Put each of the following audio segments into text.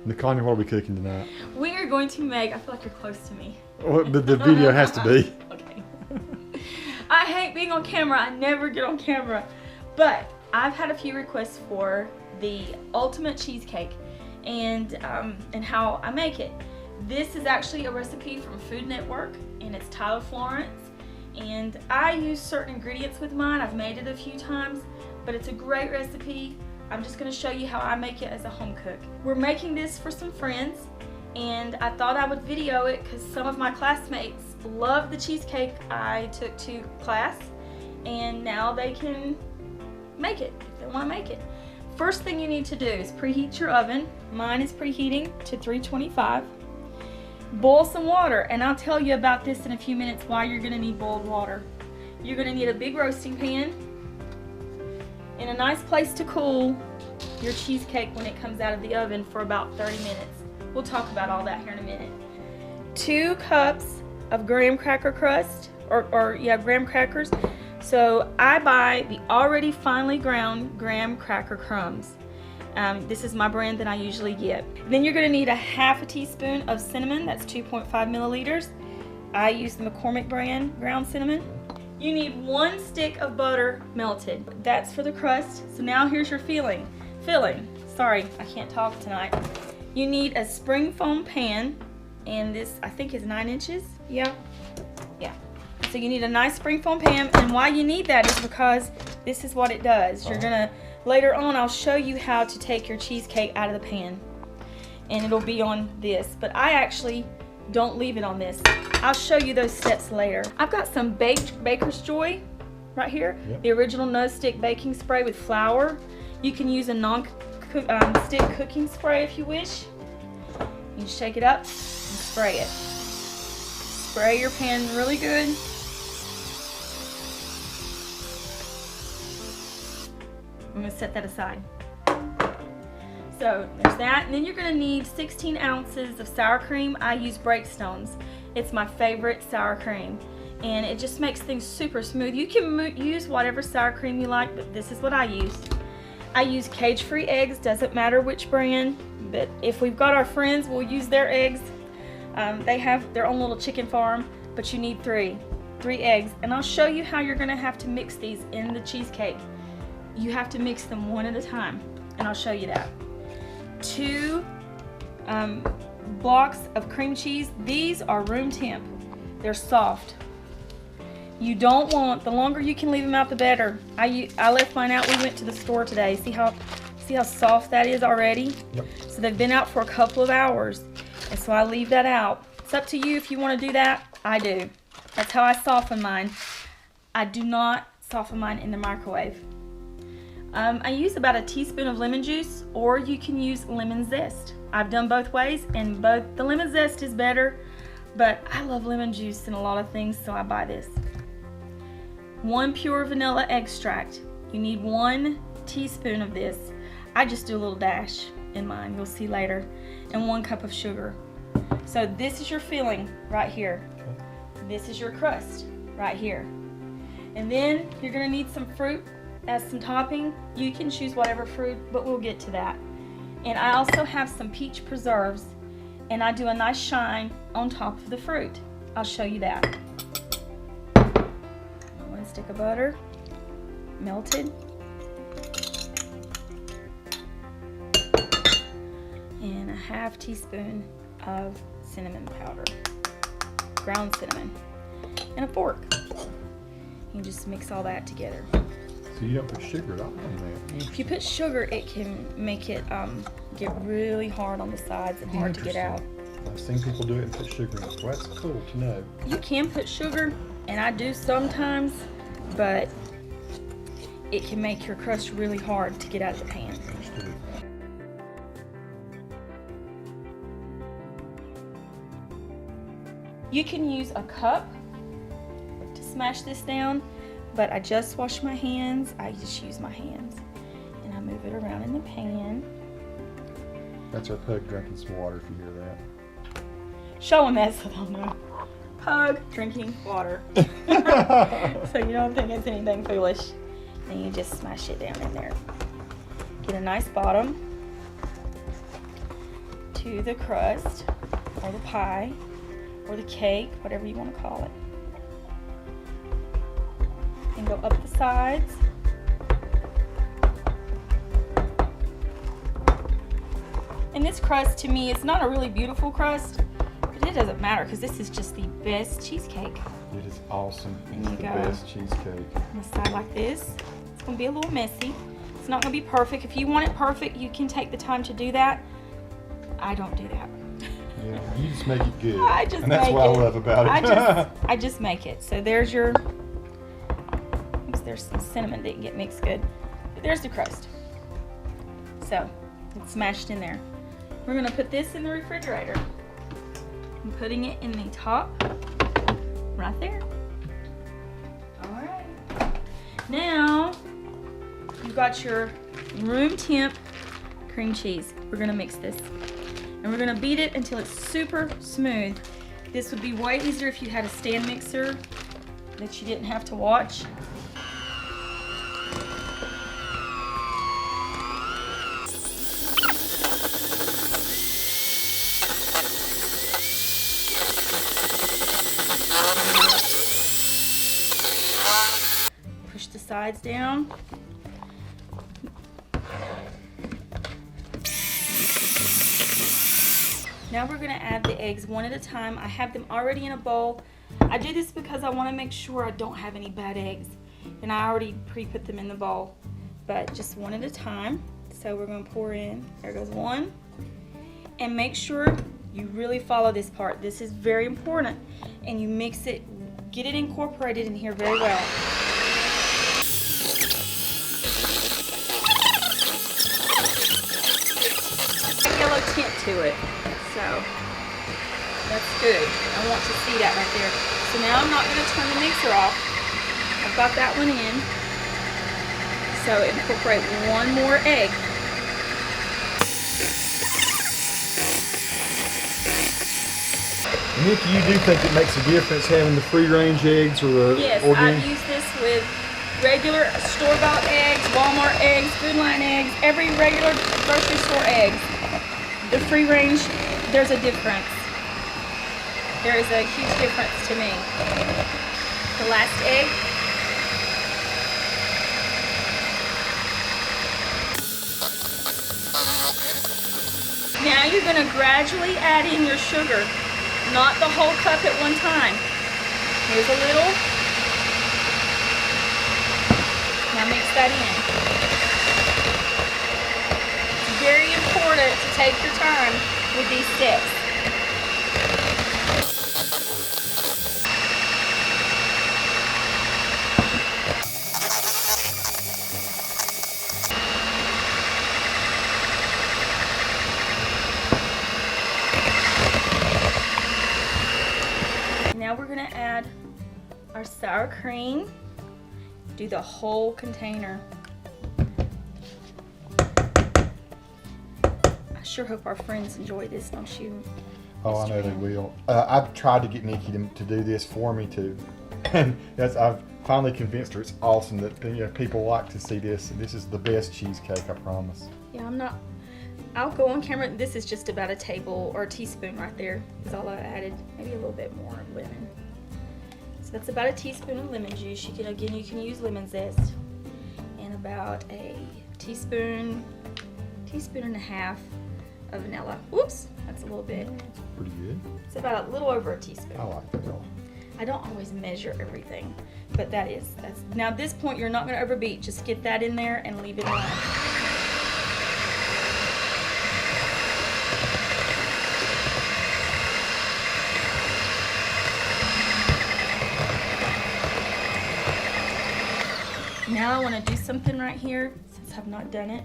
Nicole, what are we cooking tonight? We are going to make, I feel like you're close to me. Well, the video has to be. Okay. I hate being on camera. I never get on camera. But I've had a few requests for the ultimate cheesecake and how I make it. This is actually a recipe from Food Network, and it's Tyler Florence. And I use certain ingredients with mine. I've made it a few times, but it's a great recipe. I'm just going to show you how I make it as a home cook. We're making this for some friends, and I thought I would video it because some of my classmates love the cheesecake I took to class, and now they can make it if they want to make it. First thing you need to do is preheat your oven. Mine is preheating to 325. Boil some water, and I'll tell you about this in a few minutes why you're going to need boiled water. You're going to need a big roasting pan and a nice place to cool your cheesecake when it comes out of the oven for about 30 minutes. We'll talk about all that here in a minute. 2 cups of graham cracker crust, graham crackers. So I buy the already finely ground graham cracker crumbs. This is my brand that I usually get. Then you're going to need a half a teaspoon of cinnamon. That's 2.5 milliliters. I use the McCormick brand ground cinnamon. You need 1 stick of butter melted. That's for the crust. So now here's your filling. Sorry, I can't talk tonight. You need a spring foam pan, and this I think is 9 inches. Yeah. So you need a nice spring foam pan, and why you need that is because this is what it does. You're gonna, later on I'll show you how to take your cheesecake out of the pan, and it'll be on this, but I actually don't leave it on this. I'll show you those steps later. I've got some Baker's Joy right here. Yep. The original no-stick baking spray with flour. You can use a non-stick cooking spray if you wish. You shake it up and spray it. Spray your pan really good. I'm going to set that aside. So there's that, and then you're going to need 16 ounces of sour cream. I use Breakstone's. It's my favorite sour cream, and it just makes things super smooth. You can use whatever sour cream you like, but this is what I use. I use cage-free eggs, doesn't matter which brand, but if we've got our friends, we'll use their eggs. They have their own little chicken farm, but you need three eggs, and I'll show you how you're going to have to mix these in the cheesecake. You have to mix them one at a time, and I'll show you that. 2 blocks of cream cheese. These are room temp. They're soft. You don't want, the longer you can leave them out, the better. I left mine out. We went to the store today. See how soft that is already? Yep. So they've been out for a couple of hours, and so I leave that out. It's up to you if you want to do that. I do. That's how I soften mine. I do not soften mine in the microwave. I use about a teaspoon of lemon juice, or you can use lemon zest. I've done both ways, and the lemon zest is better, but I love lemon juice in a lot of things, so I buy this. 1 pure vanilla extract. You need 1 teaspoon of this. I just do a little dash in mine, you'll see later, and 1 cup of sugar. So this is your filling right here. This is your crust right here. And then you're gonna need some fruit as some topping. You can choose whatever fruit, but we'll get to that. And I also have some peach preserves, and I do a nice shine on top of the fruit. I'll show you that. 1 stick of butter, melted. And a half teaspoon of cinnamon powder, ground cinnamon, and a fork. You just mix all that together. So you don't put sugar at all in there? If you put sugar, it can make it get really hard on the sides and hard to get out. I've seen people do it and put sugar in it. Well, that's cool to know. You can put sugar, and I do sometimes, but it can make your crust really hard to get out of the pan. You can use a cup to smash this down, but I just wash my hands. I just use my hands, and I move it around in the pan. That's our pug drinking some water, if you hear that. Show them that so they'll know. Pug drinking water. So you don't think it's anything foolish. And you just smash it down in there. Get a nice bottom. to the crust, or the pie, or the cake, whatever you want to call it. And go up the sides. And this crust, to me, it's not a really beautiful crust, but it doesn't matter because this is just the best cheesecake. It is awesome. There It's you the go. best cheesecake. On the side like this. It's going to be a little messy. It's not going to be perfect. If you want it perfect, you can take the time to do that. I don't do that. Yeah, you just make it good. I just and that's make what it. I love about it. I just make it. So there's your, oops, there's some cinnamon didn't get mixed good. But there's the crust. So it's smashed in there. We're gonna put this in the refrigerator. I'm putting it in the top, right there. All right. Now, you've got your room temp cream cheese. We're gonna mix this. And we're gonna beat it until it's super smooth. This would be way easier if you had a stand mixer that you didn't have to watch. Push the sides down. Now we're gonna add the eggs one at a time. I have them already in a bowl. I do this because I wanna make sure I don't have any bad eggs. And I already pre-put them in the bowl, but just one at a time. So we're gonna pour in, there goes one. And make sure you really follow this part. This is very important. And you mix it, get it incorporated in here very well. Yellow tint to it. So that's good. I want to see that right there. So now I'm not going to turn the mixer off. I've got that one in. So incorporate one more egg. Nikki, you do think it makes a difference having the free-range eggs or the Yes, organic? I've used this with regular store-bought eggs, Walmart eggs, Food Line eggs, every regular grocery store egg. The free range, there's a difference. There is a huge difference to me. The last egg. Now you're going to gradually add in your sugar, not the whole cup at one time. Here's a little. Now mix that in. It's very important to take your time with these steps. Now we're going to add our sour cream. Do the whole container. I sure hope our friends enjoy this, don't you? Oh, I know they will. I've tried to get Nikki to do this for me too, and I've finally convinced her it's awesome that people like to see this. This is the best cheesecake, I promise. Yeah, I'll go on camera. This is just about a table or a teaspoon right there. Is all I added. Maybe a little bit more lemon. So that's about a teaspoon of lemon juice. You can use lemon zest, and about a teaspoon and a half of vanilla. Whoops, that's a little bit. It's pretty good. It's about a little over a teaspoon. I like that. I don't always measure everything, but that's now at this point you're not going to overbeat. Just get that in there and leave it alone. Now I want to do something right here, since I've not done it,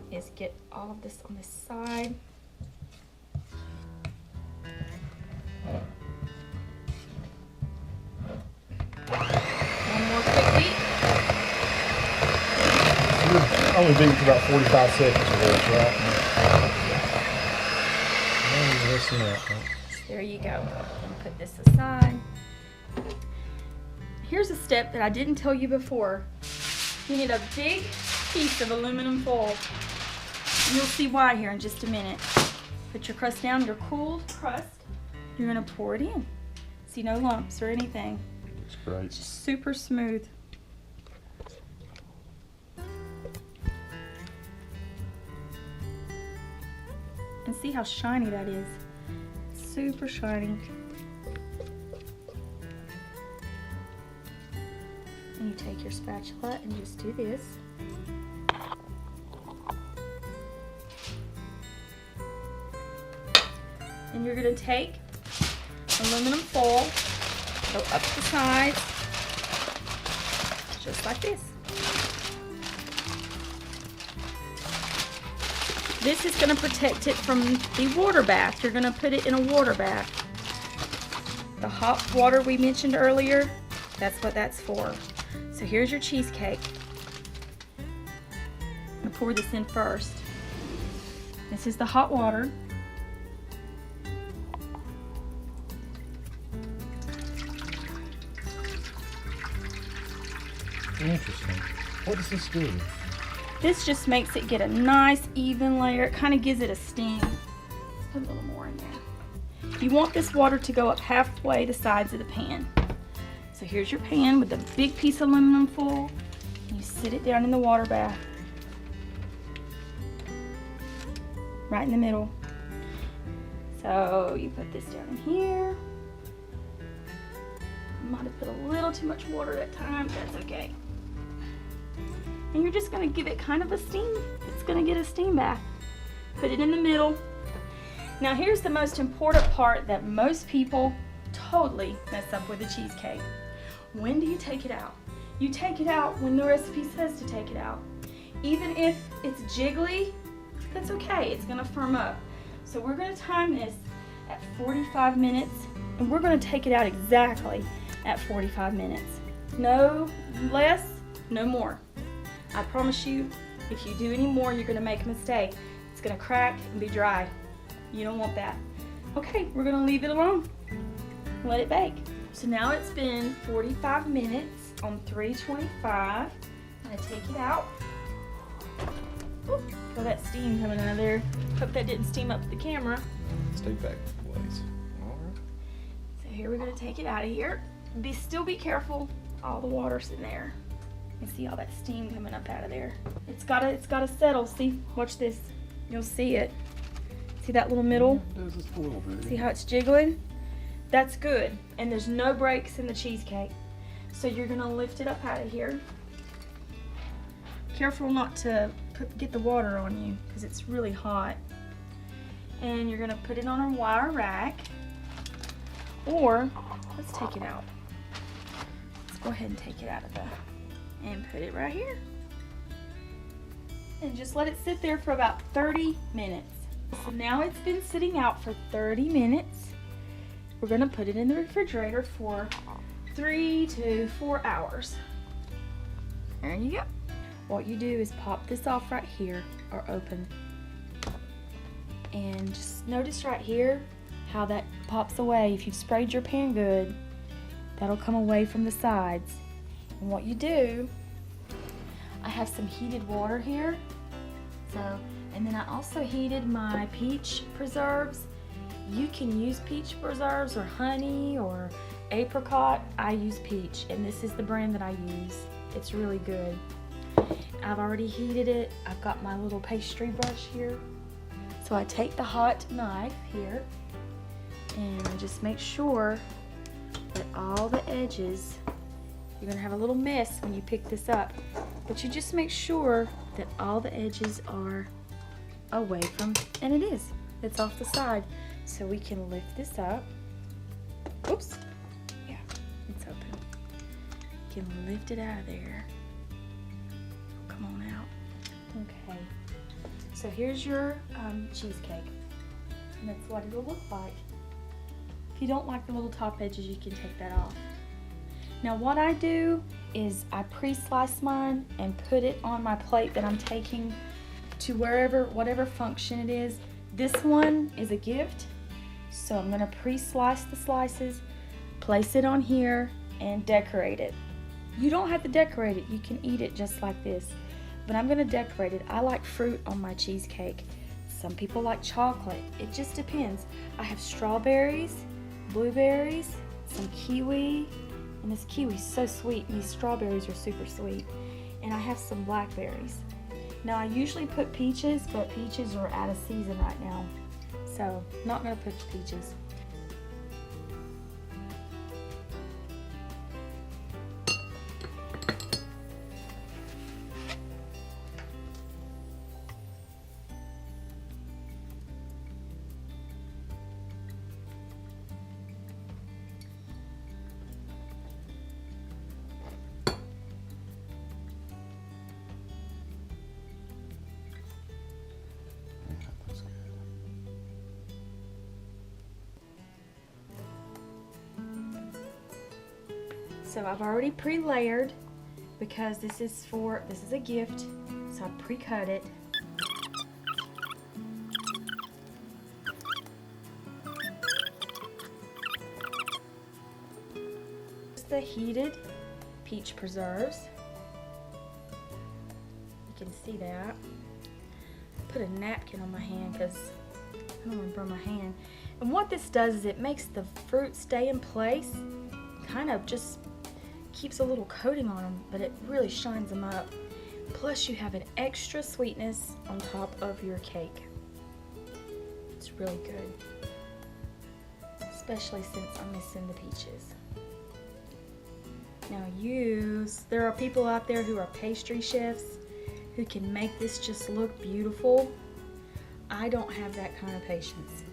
is get all of this on this side. One more quick beat. You're only beating for about 45 seconds of this, right? Oh, less than that, right? There you go. I'm gonna put this aside. Here's a step that I didn't tell you before. You need a big piece of aluminum foil. And you'll see why here in just a minute. Put your crust down, your cooled crust. You're gonna pour it in. See, no lumps or anything. It's great. Just super smooth. And see how shiny that is. Super shiny. And you take your spatula and just do this. And you're gonna take aluminum foil, go up the sides, just like this. This is gonna protect it from the water bath. You're gonna put it in a water bath. The hot water we mentioned earlier, that's what that's for. So here's your cheesecake. I'm gonna pour this in first. This is the hot water. Interesting. What does this do? This just makes it get a nice even layer. It kind of gives it a steam. Let's put a little more in there. You want this water to go up halfway the sides of the pan. So here's your pan with a big piece of aluminum foil. You sit it down in the water bath. Right in the middle. So you put this down in here. Might have put a little too much water at times. That's okay. And you're just gonna give it kind of a steam. It's gonna get a steam bath. Put it in the middle. Now here's the most important part that most people totally mess up with the cheesecake. When do you take it out? You take it out when the recipe says to take it out. Even if it's jiggly, that's okay, it's gonna firm up. So we're gonna time this at 45 minutes, and we're gonna take it out exactly at 45 minutes. No less, no more. I promise you, if you do any more, you're gonna make a mistake. It's gonna crack and be dry. You don't want that. Okay, we're gonna leave it alone. Let it bake. So now it's been 45 minutes on 325. I'm gonna take it out. Ooh, feel that steam coming out of there. Hope that didn't steam up the camera. Stay back, please. All right. So here we're gonna take it out of here. Still be careful. All the water's in there. You see all that steam coming up out of there. It's gotta settle. See, watch this. You'll see it. See that little middle? There's just a little bit. See how it's jiggling? That's good. And there's no breaks in the cheesecake. So you're gonna lift it up out of here. Careful not to get the water on you because it's really hot. And you're gonna put it on a wire rack. Or, let's take it out. Let's go ahead and take it out of the, and put it right here. And just let it sit there for about 30 minutes. So now it's been sitting out for 30 minutes. We're gonna put it in the refrigerator for 3 to 4 hours. There you go. What you do is pop this off right here, or open. And just notice right here how that pops away. If you've sprayed your pan good, that'll come away from the sides. And what you do, I have some heated water here. So, and then I also heated my peach preserves. You can use peach preserves or honey or apricot. I use peach, and this is the brand that I use. It's really good. I've already heated it. I've got my little pastry brush here. So I take the hot knife here and I just make sure that all the edges, you're gonna have a little mess when you pick this up, but you just make sure that all the edges are away from, and it is, it's off the side. So we can lift this up. Oops, yeah, it's open. You can lift it out of there. Come on out. Okay, so here's your cheesecake, and that's what it'll look like. If you don't like the little top edges, you can take that off. Now what I do is I pre-slice mine and put it on my plate that I'm taking to whatever function it is. This one is a gift, so I'm gonna pre-slice the slices, place it on here, and decorate it. You don't have to decorate it, you can eat it just like this. but I'm gonna decorate it. I like fruit on my cheesecake. Some people like chocolate. It just depends. I have strawberries, blueberries, some kiwi, and this kiwi's so sweet, and these strawberries are super sweet. And I have some blackberries. Now I usually put peaches, but peaches are out of season right now. So, not gonna put the peaches. So I've already pre-layered because this is a gift, so I pre-cut it. The heated peach preserves. You can see that. Put a napkin on my hand because I don't want to burn my hand. And what this does is it makes the fruit stay in place, kind of just keeps a little coating on them, but it really shines them up. Plus you have an extra sweetness on top of your cake. It's really good, especially since I'm missing the peaches. Now there are people out there who are pastry chefs who can make this just look beautiful. I don't have that kind of patience.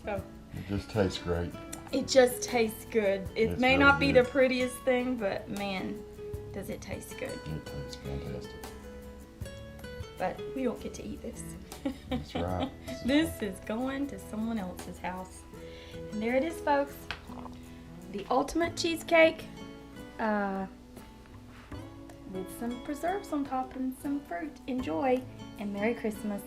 So it just tastes great. It just tastes good. It may really not be good. the prettiest thing, but man, does it taste good. It tastes fantastic. But we don't get to eat this. That's right. This is going to someone else's house. And there it is, folks. The ultimate cheesecake with some preserves on top and some fruit. Enjoy, and Merry Christmas.